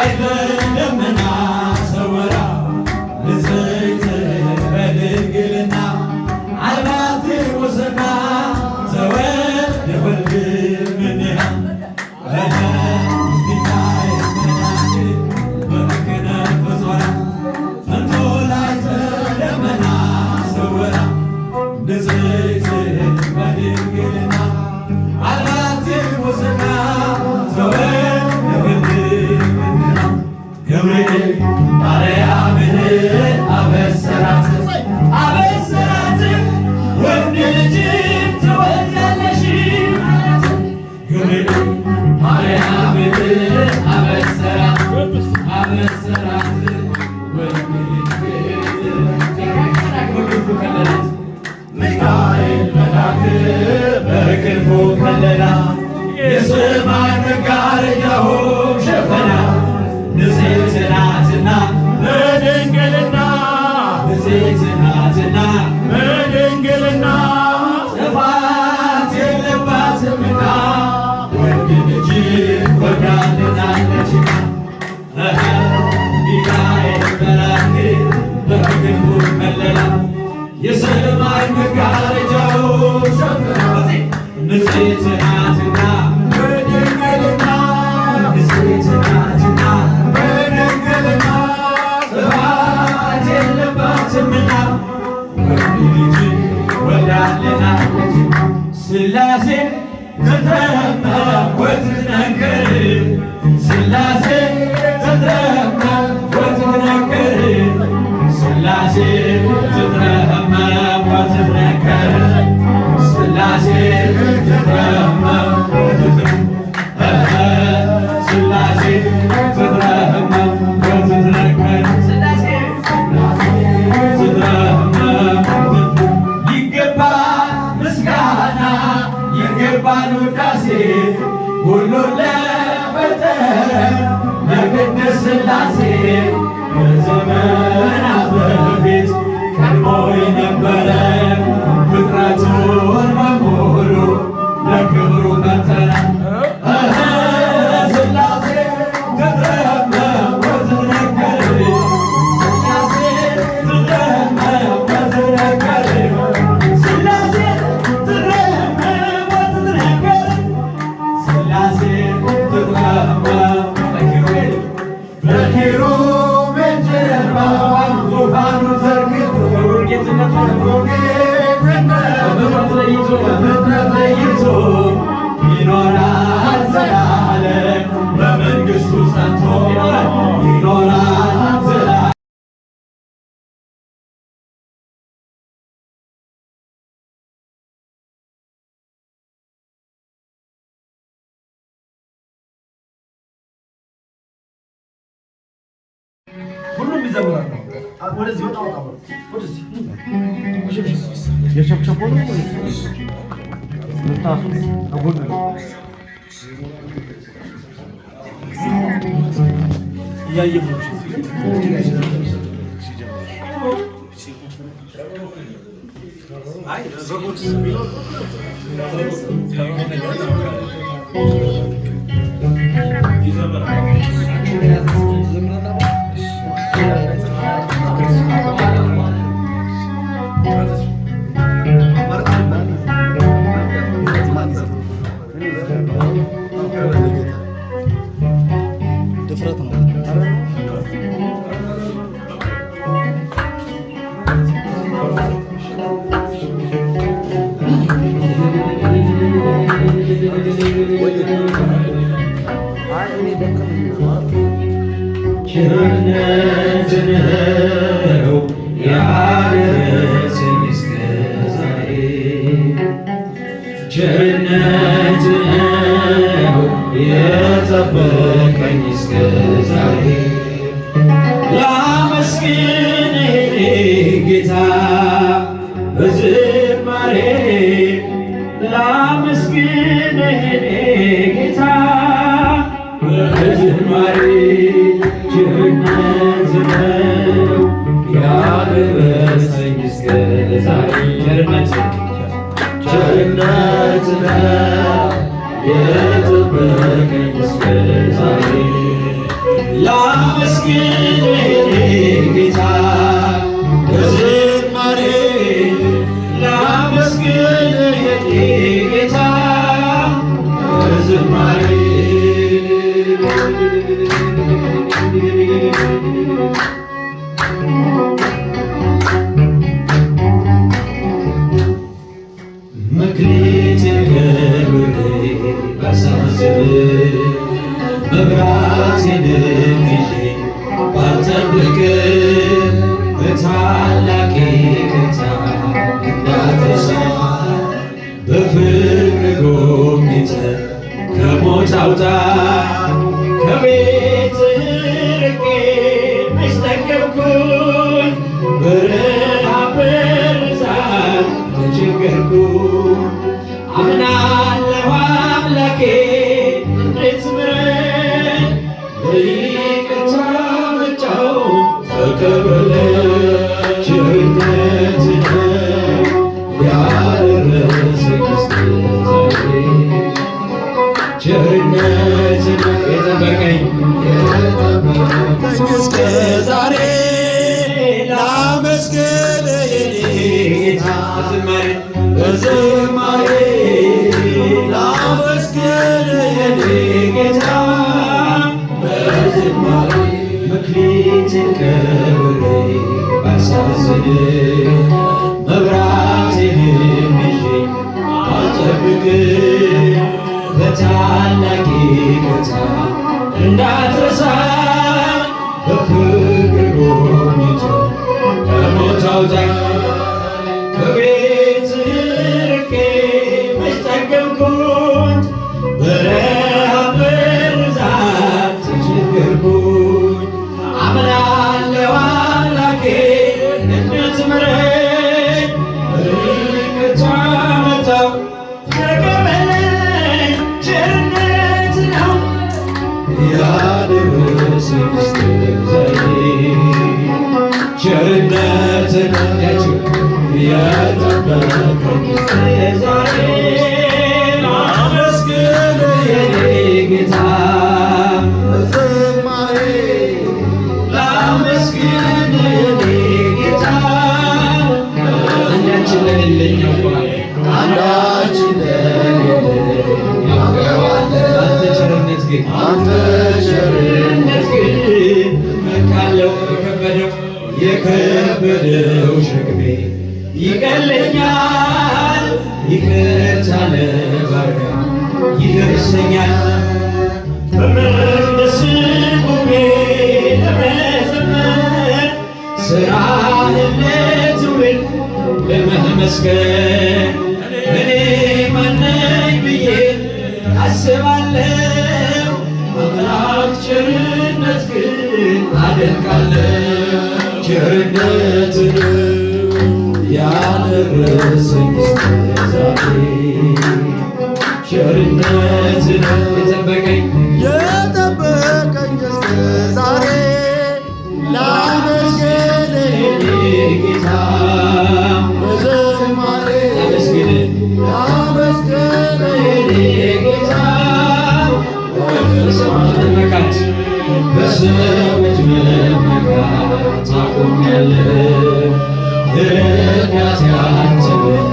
ደመና ሰወራ ንጽሕት በድንግልና አልባቲ ወሰና ዘወልደ ወልድ እምኔሃ ሚካኤል መልአክ በክንፉ ከለላት የሰማይ መጋረጃው ሸፈና ንጽሕት ናትና በድንግልና ንጽሕት ናትና በድንግልና ጥፋት የለባትምና ወንድ ልጅ ወልዳለችና ሚካኤል መልአክ በክንፉ ከለላት የሰማይ መጋረጃው ሸፈና ንጽሕት ናትና በድንግልና ንጽሕት ናትና በድንግልና ጥፋት የለባትምና ወንድ ልጅ ወልዳለች። ሥላሴ ተጠመ ወትነክር ሥላሴ ተጠመ ወትነክር ሥላሴ ተጠመ ወትነክር ሥላሴ ተጠመ ሥላሴ ተጠመ ወትነክር ይገባል ምስጋና ይገባል ውዳሴ ሁሉን ለፈጠረ ለቅድስት ሥላሴ ከዘመናት በፊት ቀድሞ የነበረ ፍጥረቱን በሙሉ ለክብሩ ፈጠረ። ሥላሴ ተጠመ ወትነክር ሥላሴ ተጠመ ወትነክር ሥላሴ ተጠመ ወትነክር ሥላሴ ተጠመ በኪሩቤል ጀርባ ዙፋኑ ዘርግቶ በምድረት ለይቶ ይኖራል ዘላለም በመንግሥቱ ጸንቶ ይኖራል ዘላለም። ሁሉም ይዘምራል ነው። ወደዚህ ወጣ ወጣ ወደዚህ የሸብሸቦ ነው ምታሱ አጎን ነው ያየው ነው አይ ዘጎት ቢሎ ይዘምራል ድፍረት ነው። ቸርነት ነው ያደረሰኝ እስከ ዛሬ ቸርነት ነው የጠበቀኝ እስከ ዛሬ ላመስግን ጌታ በዝማሬ ላመስግን ጌታ በዝማሬ ቸርነት ነው ያደረሰኝ እስከ ዛሬ ቸርነት ነው የጠበቀኝ እስከ ዛሬ ላመስግን ጌታ በዝማሬ ላመስግን ጌታ በዝማሬ መክሊቴን ከብሬ ባሳዝን መብራቴንም ይዤ ባልጠብቅ በታላቅ ይቅርታ እንዳትረሳኝ በፍቅር ጎብኝተህ ከሞት አውጣኝ። ከቤትህ ርቄ መች ጠገብኩኝ በረሃብ በርዛት ተቸገርኩኝ። አምናለሁ አምላኬ እንድትምረኝ በይቅርታ መጣሁ ተቀበለኝ። ቸርነትህ ነው ያደረሰኝ እስከ ዛሬ ቸርነትህ ነው የጠበቀኝ እስከ ዛሬ ላመስግን የኔ ጌታ በዝማሬ ላመስግን የኔ ጌታ በዝማሬ መክሊቴን ከብሬ ባሳዝን መብራቴንም ይዤ ባልጠብቅ በታላቅ ይቅርታ እንዳትረሳኝ በፍቅር ጎብኝተህ ከሞት አውጣኝ። ከቤትህ ርቄ መች ጠገብኩኝ በረሃብ በርዛት ተቸገርኩኝ። አምናለሁ አምላኬ እንድትምረኝ በይቅርታ መጣሁ ተቀበለኝ። ቸርነትህ ነው ያደረሰኝ እስከ ዛሬ ቸርነትህ ነው የጠበቀኝ እስከ ዛሬ ላመስግን የኔ ጌታ በዝማሬ ላመስግን የኔ ጌታ አንዳችን ለሌለኝ አንዳችን ለሌለኝ አንተ ቸርነት ግን መካለው የከበደው ሸክሜ ይቀለኛል። ይቅርታ ለባሪያ ይደርሰኛል። በመቅደስህ ቆሜ ለመዘመር ሥራህን ለትውልድ ለመመስገን እኔ ማን ነኝ ብዬ አስባለሁ። አምላክ ቸርነት ግን አደንቃለሁ። ቸርነትህ ያደረሰኝ እስከ ዛሬ ቸርነትህ የጠበቀኝ እስከ ዛሬ ላመስግን ጌታ በዝማሬ ላመስግን ጌታ መመካት በሰዎች መመካት አቁሜያለሁ። ረዳቴ አንተ ነህ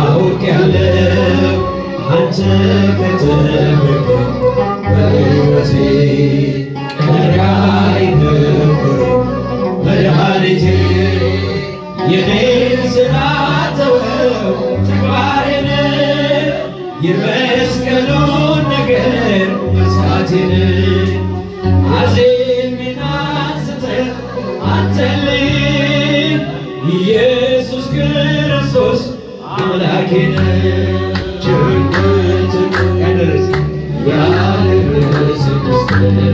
አውቄያለሁ። አንተ ከጠበቅኸኝ በሕይወቴ ቀሪ አይነበርም መድኃኒቴ። የኔን ሥራ ተወው ተግባሬን የመስቀሉን ነገር መርሳቴን አዜሜን አንስተህ አንተልኝ ኢየሱስ ክርስቶስ አምላኬን ቸርነትህ ያደረሰኝ እስከ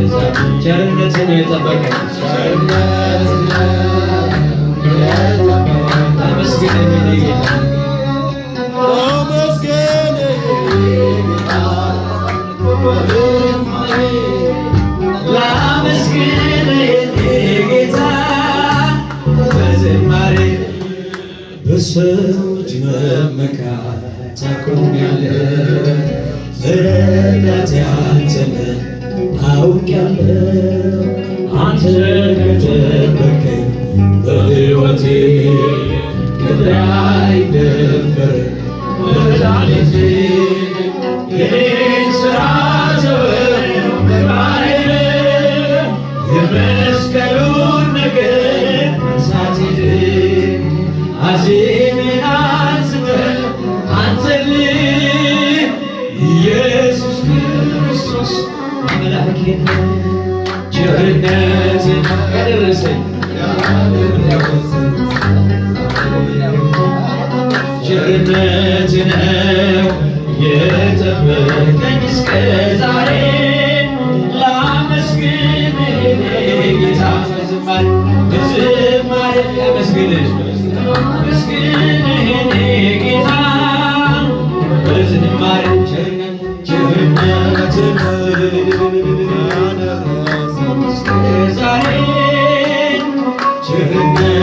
ዛሬ ቸርነትህ የጠበቀኝ ተመስገን ጌታ ላመስግን ጌታ በዝማሬ በሰዎች መመካት አቁሜያለሁ። ረዳቴ አንተ ነህ አውቄያለሁ አንተ ከጠበቀኝ በሕይወቴ ክብሬ አይደፈርም መድኃኒቴ የኔን ሥራ ተወው በባሕር የመስቀሉን ነገር መርሳት አዜሜን አንስተህ አንተልኝ ኢየሱስ ክርስቶስ አምላኬ ቸርነትህ ያደረሰኝ ቸርነትህ ነው የጠበቀኝ እስከ ዛሬ ላመስግንህ ጌታ በዝማሬ ላመስግንህ ጌታ በዝማሬ ቸርነትህ እስከ ዛሬ ቸርነትህ